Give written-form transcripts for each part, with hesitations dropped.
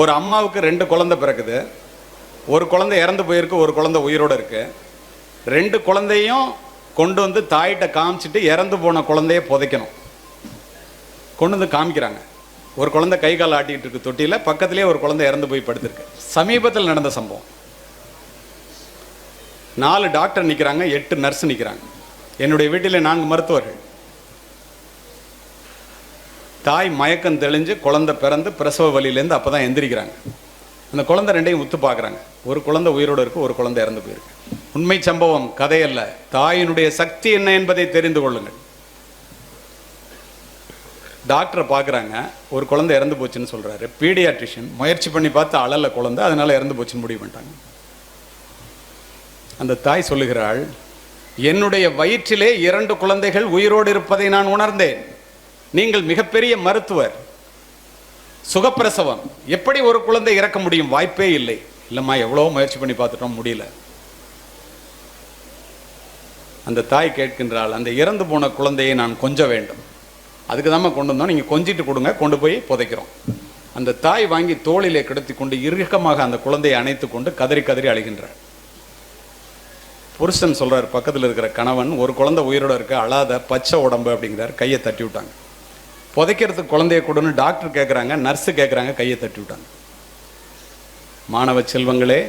ஒரு அம்மாவுக்கு 2 குழந்தை பிறக்குது. ஒரு குழந்தை இறந்து போயிருக்கு, ஒரு குழந்தை உயிரோடு இருக்கு. 2 குழந்தையும் கொண்டு வந்து தாயிட்ட காமிச்சிட்டு இறந்து போன குழந்தைய புதைக்கணும். கொண்டு வந்து காமிக்கிறாங்க. ஒரு குழந்தை கை கால் ஆட்டிகிட்டு இருக்கு தொட்டியில், பக்கத்துலேயே ஒரு குழந்தை இறந்து போய் படுத்திருக்கு. சமீபத்தில் நடந்த சம்பவம். 4 டாக்டர் நிற்கிறாங்க, 8 நர்ஸ் நிற்கிறாங்க. என்னுடைய வீட்டில் 4 மருத்துவர்கள். தாய் மயக்கம் தெளிஞ்சு குழந்தை பிறந்து பிரசவ வலியிலேருந்து அப்போ தான் எந்திரிக்கிறாங்க. அந்த குழந்தை 2ஐயும் உத்து பார்க்குறாங்க. ஒரு குழந்தை உயிரோடு இருக்குது, ஒரு குழந்தை இறந்து போயிருக்கு. உண்மை சம்பவம், கதையல்ல. தாயினுடைய சக்தி என்ன என்பதை தெரிந்து கொள்ளுங்கள். டாக்டரை பார்க்குறாங்க, ஒரு குழந்தை இறந்து போச்சுன்னு சொல்கிறாரு. பீடியாட்ரிஷியன் முயற்சி பண்ணி பார்த்து அழல குழந்தை, அதனால் இறந்து போச்சுன்னு முடிவு பண்ணிட்டாங்க. அந்த தாய் சொல்லுகிறாள், என்னுடைய வயிற்றிலே 2 குழந்தைகள் உயிரோடு இருப்பதை நான் உணர்ந்தேன். நீங்கள் மிகப்பெரிய மருத்துவர், சுகப்பிரசவம், எப்படி ஒரு குழந்தை இறக்க முடியும்? வாய்ப்பே இல்லை. இல்லைம்மா, எவ்வளோ முயற்சி பண்ணி பார்த்துட்டோம், முடியல. அந்த தாய் கேட்கின்றாள், அந்த இறந்து போன குழந்தையை நான் கொஞ்ச வேண்டும். அதுக்கு தான் கொண்டு வந்தோம், நீங்கள் கொஞ்சிட்டு கொடுங்க, கொண்டு போய் புதைக்கிறோம். அந்த தாய் வாங்கி தோளிலே கிடத்தி கொண்டு இறுக்கமாக அந்த குழந்தையை அணைத்து கொண்டு கதறி கதறி அழுகின்றார். புருஷன் சொல்கிறார், பக்கத்தில் இருக்கிற கணவன், ஒரு குழந்தை உயிரோடு இருக்க, அழாத, பச்சை உடம்பு அப்படிங்கிறார். கையை தட்டி விட்டாங்க. புதைக்கிறதுக்கு குழந்தைய கொடுன்னு டாக்டர் கேட்குறாங்க, நர்ஸு கேட்குறாங்க, கையை தட்டி விட்டாங்க. மாணவ செல்வங்களே,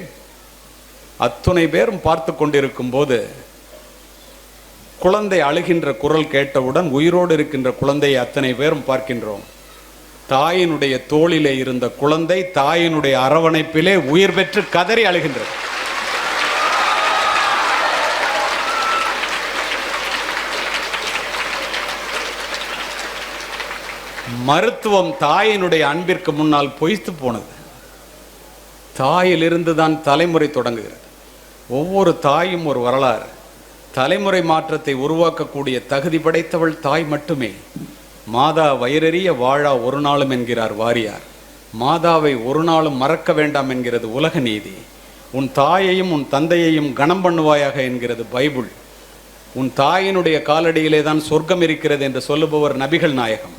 அத்துணை பேரும் பார்த்து கொண்டிருக்கும் போது குழந்தை அழுகின்ற குரல் கேட்டவுடன் உயிரோடு இருக்கின்ற குழந்தையை அத்தனை பேரும் பார்க்கின்றோம். தாயினுடைய தோளிலே இருந்த குழந்தை தாயினுடைய அரவணைப்பிலே உயிர் பெற்று கதறி அழுகின்றது. மருத்துவம் தாயினுடைய அன்பிற்கு முன்னால் பொய்த்து போனது. தாயிலிருந்து தான் தலைமுறை தொடங்குகிறது. ஒவ்வொரு தாயும் ஒரு வரலாறு. தலைமுறை மாற்றத்தை உருவாக்கக்கூடிய தகுதி படைத்தவள் தாய் மட்டுமே. மாதா வயிறறிய வாழா ஒரு நாளும் என்கிறார் வாரியார். மாதாவை ஒரு நாளும் மறக்க வேண்டாம் என்கிறது உலக நீதி. உன் தாயையும் உன் தந்தையையும் கனம் பண்ணுவாயாக என்கிறது பைபிள். உன் தாயினுடைய காலடியிலே தான் சொர்க்கம் இருக்கிறது என்று சொல்லுபவர் நபிகள் நாயகம்.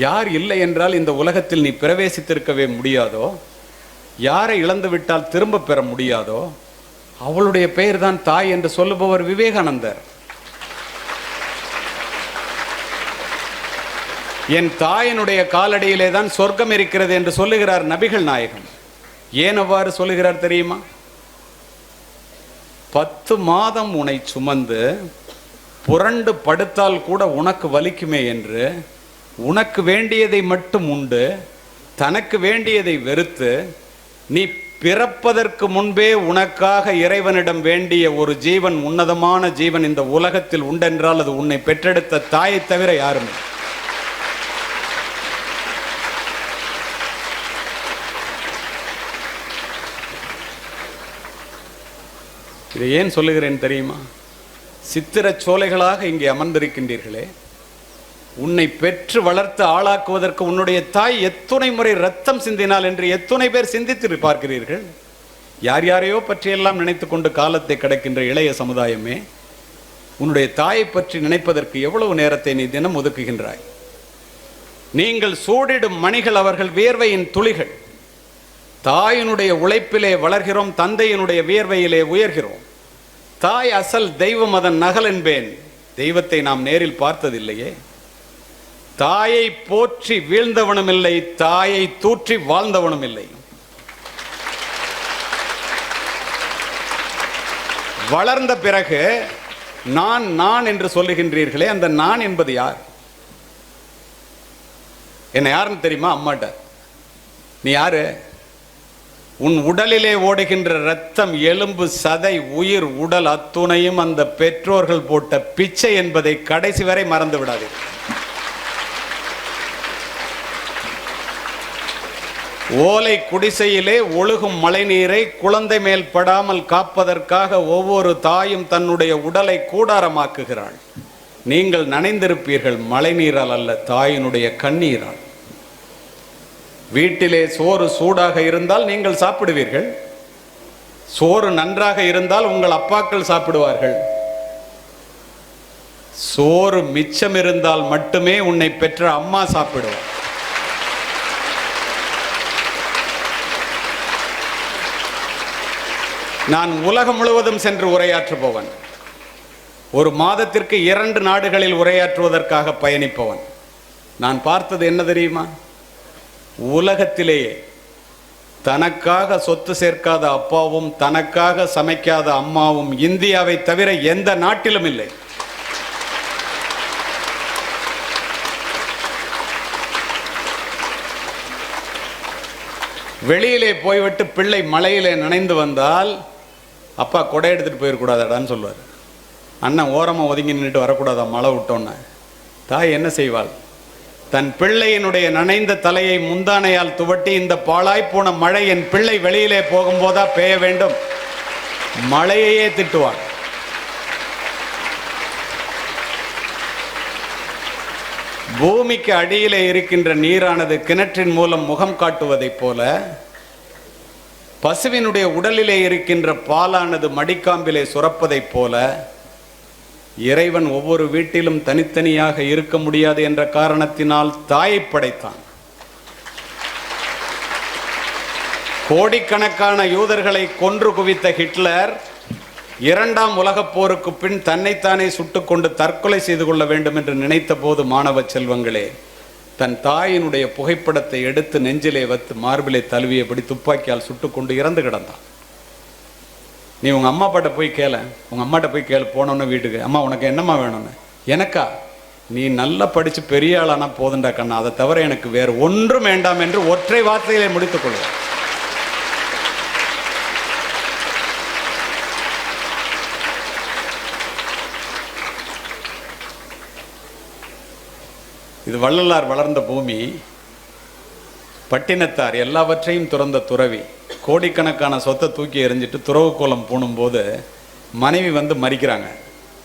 யார் இல்லை என்றால் இந்த உலகத்தில் நீ பிரவேசித்திருக்கவே முடியாதோ, யாரை இழந்து விட்டால் திரும்ப பெற முடியாதோ, அவளுடைய பெயர் தான் தாய் என்று சொல்லுபவர் விவேகானந்தர். என் தாயினுடைய காலடியிலே தான் சொர்க்கம் இருக்கிறது என்று சொல்லுகிறார் நபிகள் நாயகம். ஏன் அவ்வாறு சொல்லுகிறார் தெரியுமா? 10 மாதம் உன்னை சுமந்து புரண்டு படுத்தால் கூட உனக்கு வலிக்குமே என்று உனக்கு வேண்டியதை மட்டும் உண்டு, தனக்கு வேண்டியதை வெறுத்து, நீ பிறப்பதற்கு முன்பே உனக்காக இறைவனிடம் வேண்டிய ஒரு ஜீவன், உன்னதமான ஜீவன் இந்த உலகத்தில் உண்டென்றால் அது உன்னை பெற்றெடுத்த தாயை தவிர யாருமே. இதை ஏன் சொல்லுகிறேன் தெரியுமா? சித்திரச் சோலைகளாக இங்கே அமர்ந்திருக்கின்றீர்களே, உன்னை பெற்று வளர்த்து ஆளாக்குவதற்கு உன்னுடைய தாய் எத்துணை முறை ரத்தம் சிந்தினாள் என்று எத்துணை பேர் சிந்தித்து பார்க்கிறீர்கள்? யார் யாரையோ பற்றியெல்லாம் நினைத்து கொண்டு காலத்தை கடக்கின்ற இளைய சமுதாயமே, உன்னுடைய தாயை பற்றி நினைப்பதற்கு எவ்வளவு நேரத்தை நீ தினம் ஒதுக்குகின்றாய்? நீங்கள் சூடிடும் மணிகள் அவர்கள் வியர்வையின் துளிகள். தாயினுடைய உழைப்பிலே வளர்கிறோம், தந்தையினுடைய வியர்வையிலே உயர்கிறோம். தாய் அசல் தெய்வம், அதன் நகல் என்பேன். தெய்வத்தை நாம் நேரில் பார்த்ததில்லையே. தாயை போற்றி வீழ்ந்தவனும் இல்லை, தாயை தூற்றி வாழ்ந்தவனும் இல்லை. வளர்ந்த பிறகு நான் நான் என்று சொல்லுகின்றீர்களே, அந்த நான் என்பது யார்? என்ன யாருன்னு தெரியுமா? அம்மாட்ட. நீ யாரு? உன் உடலிலே ஓடுகின்ற இரத்தம், எலும்பு, சதை, உயிர், உடல் அத்துணையும் அந்த பெற்றோர்கள் போட்ட பிச்சை என்பதை கடைசி வரை மறந்து விடாதீர்கள். ஓலை குடிசையிலே ஒழுகும் மழை நீரை குழந்தை மேல் படாமல் காப்பதற்காக ஒவ்வொரு தாயும் தன்னுடைய உடலை கூடாரமாக்குகிறாள். நீங்கள் நனைந்திருப்பீர்கள் மழை நீரால் அல்ல, தாயினுடைய கண்ணீரால். வீட்டிலே சோறு சூடாக இருந்தால் நீங்கள் சாப்பிடுவீர்கள். சோறு நன்றாக இருந்தால் உங்கள் அப்பாக்கள் சாப்பிடுவார்கள். சோறு மிச்சம் இருந்தால் மட்டுமே உன்னை பெற்ற அம்மா சாப்பிடுவார். நான் உலகம் முழுவதும் சென்று உரையாற்றுபவன். ஒரு மாதத்திற்கு 2 நாடுகளில் உரையாற்றுவதற்காக பயணிப்பவன். நான் பார்த்தது என்ன தெரியுமா? உலகத்திலேயே தனக்காக சொத்து சேர்க்காத அப்பாவும் தனக்காக சமைக்காத அம்மாவும் இந்தியாவை தவிர எந்த நாட்டிலும் இல்லை. வெளியிலே போய்விட்டு பிள்ளை மழையிலே நனைந்து வந்தால் அப்பா கொடை எடுத்துட்டு போயிடக்கூடாதாடான்னு சொல்லுவார். அண்ணன் ஓரமாக ஒதுங்கி நின்றுட்டு வரக்கூடாதா மழை விட்டோன்னு. தாய் என்ன செய்வாள்? தன் பிள்ளையினுடைய நனைந்த தலையை முந்தானையால் துவட்டி, இந்த பாழாய்ப்போன மழை என் பிள்ளை வெளியிலே போகும்போதா பெய்ய வேண்டும், மழையையே திட்டுவாள். பூமிக்கு அடியிலே இருக்கின்ற நீரானது கிணற்றின் மூலம் முகம் காட்டுவதைப் போல, பசுவினுடைய உடலிலே இருக்கின்ற பாலானது மடிக்காம்பிலே சுரப்பதைப் போல, இறைவன் ஒவ்வொரு வீட்டிலும் தனித்தனியாக இருக்க முடியாது என்ற காரணத்தினால் தாயை படைத்தான். கோடிக்கணக்கான யூதர்களை கொன்று குவித்த ஹிட்லர் 2ஆம் உலகப் போருக்கு பின் தன்னைத்தானே சுட்டுக்கொண்டு தற்கொலை செய்து கொள்ள வேண்டும் என்று நினைத்த போது, மாணவ செல்வங்களே, தன் தாயினுடைய புகைப்படத்தை எடுத்து நெஞ்சிலே வைத்து மார்பிலே தழுவியபடி துப்பாக்கியால் சுட்டுக்கொண்டு இறந்து கிடந்தான். நீ உங்கள் அம்மா அப்பாட்ட போய் கேள, உங்கள் அம்மாட்ட போய் கேளு, போனோன்னு வீட்டுக்கு, அம்மா உனக்கு என்னம்மா வேணும்னு. எனக்கா? நீ நல்லா படித்து பெரிய ஆளானா போதுண்டா கண்ணா, அதை தவிர எனக்கு வேறு ஒன்றும் வேண்டாம் என்று ஒற்றை வார்த்தையிலே முடித்துக் கொள்வார். இது வள்ளலார் வளர்ந்த பூமி. பட்டினத்தார் எல்லாவற்றையும் துறந்த துறவி. கோடிக்கணக்கான சொத்தை தூக்கி எறிஞ்சிட்டு துறவு கோலம் பூணும்போது மனைவி வந்து மறிக்கிறாங்க.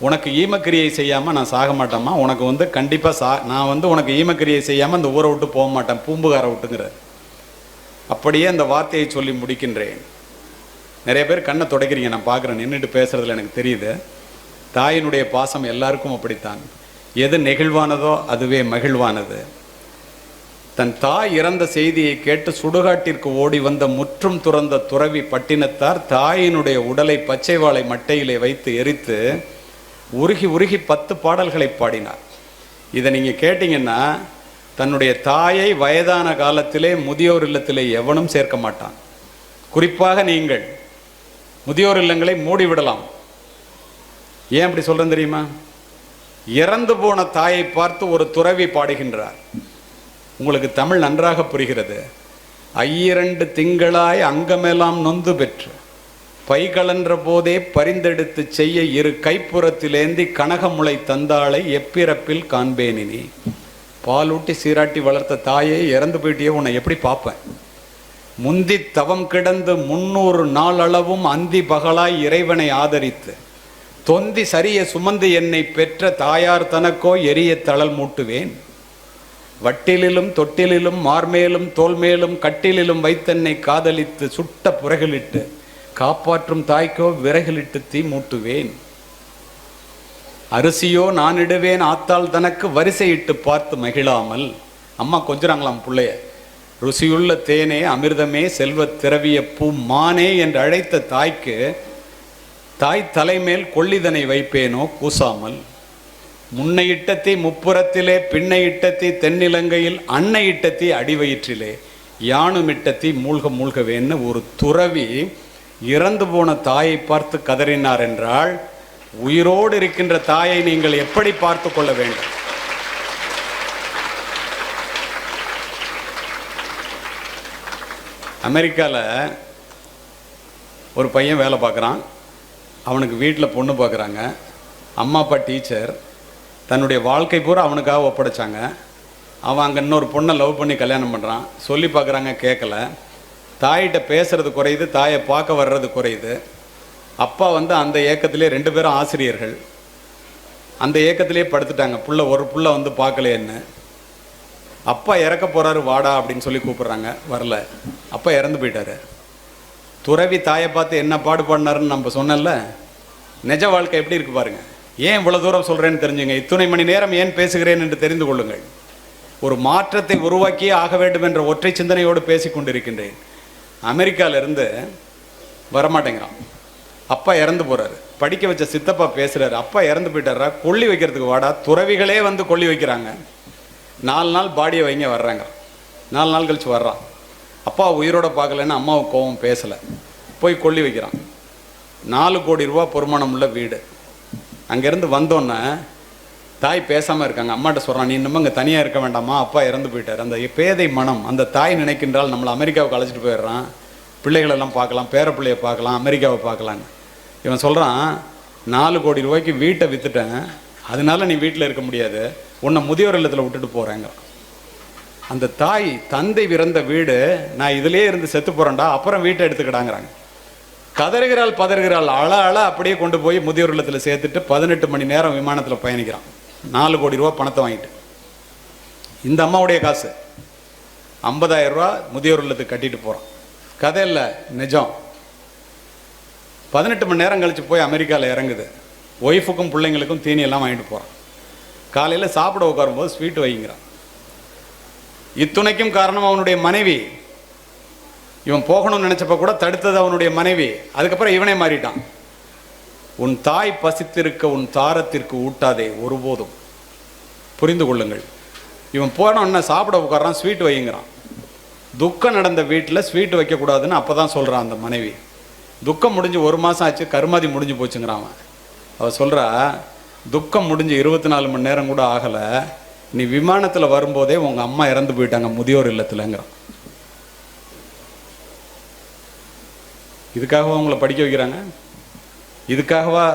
உனக்கு ஈமக்கிரியை செய்யாமல் நான் சாக மாட்டேம்மா, உனக்கு கண்டிப்பாக நான் உனக்கு ஈமக்கிரியை செய்யாமல் இந்த ஊரை விட்டு போக மாட்டேன், பூம்புகாரை விட்டுங்கிறார். அப்படியே அந்த வார்த்தையை சொல்லி முடிக்கின்றேன். நிறைய பேர் கண்ணை துடைக்கிறீங்க, நான் பார்க்குறேன், நின்றுட்டு பேசுகிறதுல எனக்கு தெரியுது. தாயினுடைய பாசம் எல்லாருக்கும் அப்படித்தான். எது நெகிழ்வானதோ அதுவே மகிழ்வானது. தன் தாய் இறந்த செய்தியை கேட்டு சுடுகாட்டிற்கு ஓடி வந்த முற்றும் துறந்த துறவி பட்டினத்தார் தாயினுடைய உடலை பச்சை வாழை மட்டையிலே வைத்து எரித்து உருகி உருகி 10 பாடல்களை பாடினார். இதை நீங்கள் கேட்டிங்கன்னா, தன்னுடைய தாயை வயதான காலத்திலே முதியோர் இல்லத்திலே எவனும் சேர்க்க மாட்டான். குறிப்பாக நீங்கள் முதியோர் இல்லங்களை மூடிவிடலாம். ஏன் அப்படி சொல்கிறேன் தெரியுமா? இறந்து போன தாயை பார்த்து ஒரு துறவி பாடுகின்றார். உங்களுக்கு தமிழ் நன்றாக புரிகிறது. 2 திங்களாய் அங்கமெல்லாம் நொந்து பெற்று பைகளன்ற போதே பரிந்தெடுத்து செய்ய 2 கைப்புறத்திலேந்தி கனகமுளை தந்தாளை எப்பிறப்பில் காண்பேனினி. பாலூட்டி சீராட்டி வளர்த்த தாயே இறந்து போயிட்டே, உன்னை எப்படி பார்ப்பேன்? முந்தி தவம் கிடந்து 300 நாளளவும் அந்தி பகலாய் இறைவனை ஆதரித்து தொந்தி சரிய சுமந்து என்னை பெற்ற தாயார் தனக்கோ எரிய தளல் மூட்டுவேன். வட்டிலிலும் தொட்டிலிலும் மார்மேலும் தோல்மேலும் கட்டிலிலும் வைத்தென்னை காதலித்து சுட்ட புறகளிட்டு காப்பாற்றும் தாய்க்கோ விறகிலிட்டு தீ மூட்டுவேன். அரிசியோ நான் இடுவேன் ஆத்தாள் தனக்கு வரிசையிட்டு பார்த்து மகிழாமல். அம்மா கொஞ்சறாங்களாம் பிள்ளைய. ருசியுள்ள தேனே அமிர்தமே செல்வ திரவிய பூ மானே என்று அழைத்த தாய்க்கு தாய் தலைமேல் கொள்ளிதனை வைப்பேனோ கூசாமல். முன்னை இட்டத்தி முப்புறத்திலே பின்னை இட்டத்தி தென்னிலங்கையில் அன்னை இட்டத்தி அடிவயிற்றிலே யானும் இட்டத்தி மூழ்க மூழ்கவேன்னு ஒரு துறவி இறந்து போன தாயை பார்த்து கதறினார் என்றால், உயிரோடு இருக்கின்ற தாயை நீங்கள் எப்படி பார்த்து கொள்ள வேண்டும்? அமெரிக்காவில் ஒரு பையன் வேலை பார்க்குறான். அவனுக்கு வீட்டில் பொண்ணு பார்க்குறாங்க. அம்மா அப்பா டீச்சர். தன்னுடைய வாழ்க்கை பூரா அவனுக்காக ஒப்படைச்சாங்க. அவன் அங்கே இன்னொரு பொண்ணை லவ் பண்ணி கல்யாணம் பண்ணுறான். சொல்லி பார்க்குறாங்க, கேட்கல. தாயிட்ட பேசுறது குறையுது, தாயை பார்க்க வர்றது குறையுது. அப்பா அந்த ஏக்கத்திலே 2 பேரும் ஆசிரியர்கள். அந்த ஏக்கத்திலே படுத்துட்டாங்க. ஒரு புள்ள பார்க்கலையேன்னு. அப்பா இறக்க போகிறாரு, வாடா அப்படின்னு சொல்லி கூப்பிட்றாங்க. வரல. அப்பா இறந்து போயிட்டாரு. துறவி தாயை பார்த்து என்ன பாடுபாடினாருன்னு நம்ம சொன்னல. நிஜ வாழ்க்கை எப்படி இருக்கு பாருங்க. ஏன் இவ்வளோ தூரம் சொல்கிறேன்னு தெரிஞ்சுங்க. இத்துணை மணி நேரம் ஏன் பேசுகிறேன் என்று தெரிந்து கொள்ளுங்கள். ஒரு மாற்றத்தை உருவாக்கியே ஆக வேண்டும் என்ற ஒற்றை சிந்தனையோடு பேசி கொண்டிருக்கின்றேன். அமெரிக்காவிலிருந்து வரமாட்டேங்கிறான். அப்பா இறந்து போகிறாரு. படிக்க வச்ச சித்தப்பா பேசுகிறாரு, அப்பா இறந்து போயிட்டாரா, கொல்லி வைக்கிறதுக்கு வாடா. துறவிகளே வந்து கொல்லி வைக்கிறாங்க. 4 நாள் பாடியை வைங்க வர்றாங்க. 4 நாள் கழிச்சு வர்றான். அப்பா உயிரோட பார்க்கலன்னு அம்மாவுக்கு கோவம், பேசலை, போய் கொல்லி வைக்கிறான். 4 கோடி ரூபா பொறுமானம் உள்ள வீடு. அங்கேருந்து வந்தோன்னே தாய் பேசாமல் இருக்காங்க. அம்மாட்ட சொல்கிறான், நீ இன்னமும் இங்கே தனியாக இருக்க வேண்டாமா, அப்பா இறந்து போயிட்டார். அந்த பேதை மனம், அந்த தாய் நினைக்கின்றால் நம்மளை அமெரிக்காவுக்கு அழைச்சிட்டு போயிடுறான், பிள்ளைகளெல்லாம் பார்க்கலாம், பேர பிள்ளையை பார்க்கலாம், அமெரிக்காவை பார்க்கலான்னு. இவன் சொல்கிறான், 4 கோடி ரூபாய்க்கு வீட்டை விற்றுட்டேன், அதனால நீ வீட்டில் இருக்க முடியாது, உன்னை முதியோர் இல்லத்தில் விட்டுட்டு போகிறேங்க. அந்த தாய், தந்தை இறந்த வீடு, நான் இதிலே இருந்து செத்து போகிறேன்டா, அப்புறம் வீட்டை எடுத்துக்கிடாங்கிறாங்க. கதறுகிறாள், பதறுகிறாள், அழ அழ அப்படியே கொண்டு போய் முதியோர் இல்லத்தில் சேர்த்துட்டு 18 மணி நேரம் விமானத்தில் பயணிக்கிறான். 4 கோடி ரூபா பணத்தை வாங்கிட்டு. இந்த அம்மாவுடைய காசு 50,000 ரூபா முதியோர் இல்லத்துக்கு கட்டிட்டு போகிறான். கதை இல்லை, நிஜம். 18 மணி நேரம் கழிச்சு போய் அமெரிக்காவில் இறங்குது. ஒய்ஃபுக்கும் பிள்ளைங்களுக்கும் தீனியெல்லாம் வாங்கிட்டு போகிறான். காலையில் சாப்பிட உட்காரும்போது ஸ்வீட் வைங்கிறான். இத்துணைக்கும் காரணம் அவனுடைய மனைவி. இவன் போகணும்னு நினச்சப்ப கூட தடுத்தது அவனுடைய மனைவி. அதுக்கப்புறம் இவனே மாறிட்டான். உன் தாய் பசித்திருக்க உன் தாரத்திற்கு ஊட்டாதே ஒருபோதும். புரிந்து கொள்ளுங்கள். இவன் போனோன்னா சாப்பிட உட்காரான், ஸ்வீட் வைங்கிறான். துக்கம் நடந்த வீட்டில் ஸ்வீட் வைக்கக்கூடாதுன்னு அப்போ தான் சொல்கிறான் அந்த மனைவி. துக்கம் முடிஞ்சு 1 மாதம் ஆச்சு, கருமாதி முடிஞ்சு போச்சுங்கிறான். அவள் சொல்கிறா, துக்கம் முடிஞ்சு 24 மணி நேரம் கூட ஆகலை, நீ விமானத்தில் வரும்போதே உங்கள் அம்மா இறந்து போயிட்டாங்க முதியோர் இல்லத்துலங்கிறான். இதுக்காகவா உங்களை படிக்க வைக்கிறாங்க? இதுக்காகவா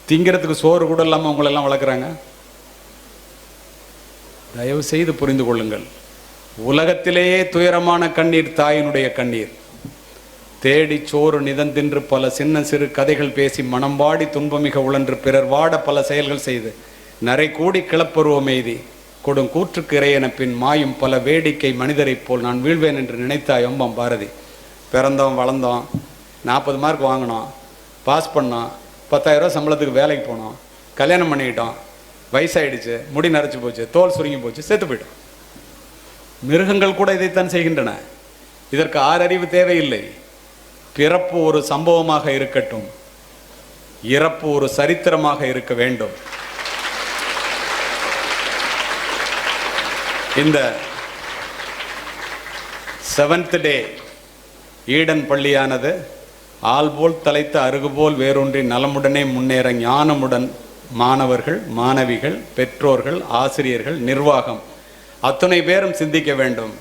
திங்கிறதுக்கு சோறு கூட இல்லாமல் உங்களெல்லாம் வளர்க்குறாங்க? தயவு செய்து புரிந்து கொள்ளுங்கள். உலகத்திலேயே துயரமான கண்ணீர் தாயினுடைய கண்ணீர். தேடி சோறு நிதந்தின்று பல சின்ன சிறு கதைகள் பேசி மனம்பாடி துன்பமிக உழன்று பிறர் வாட பல செயல்கள் செய்து நரை கூடி கிளப்பருவம் எய்தி கொடும் கூற்றுக்கு இறையென பின் மாயும் பல வேடிக்கை மனிதரைப் போல் நான் வீழ்வேன் என்று நினைத்தாய் எம்பாம் பாரதி. பிறந்தோம், வளர்ந்தோம், 40 மார்க் வாங்கினோம், பாஸ் பண்ணோம், 10,000 ரூபா சம்பளத்துக்கு வேலைக்கு போனோம், கல்யாணம் பண்ணிக்கிட்டோம், வயசாயிடுச்சு, முடி நரைச்சி போச்சு, தோல் சுருங்கி போச்சு, செத்து போயிட்டோம். மிருகங்கள் கூட இதைத்தான் செய்கின்றன. இதற்கு 6 அறிவு தேவையில்லை. பிறப்பு ஒரு சம்பவமாக இருக்கட்டும், இறப்பு ஒரு சரித்திரமாக இருக்க வேண்டும். இந்த 7th டே ஈடன் பள்ளியானது ஆள்போல் தலைத்த அருகுபோல் வேரூன்றி நலமுடனே முன்னேற ஞானமுடன் மாணவர்கள், மாணவிகள், பெற்றோர்கள், ஆசிரியர்கள், நிர்வாகம் அத்தனை பேரும் சிந்திக்க வேண்டும்.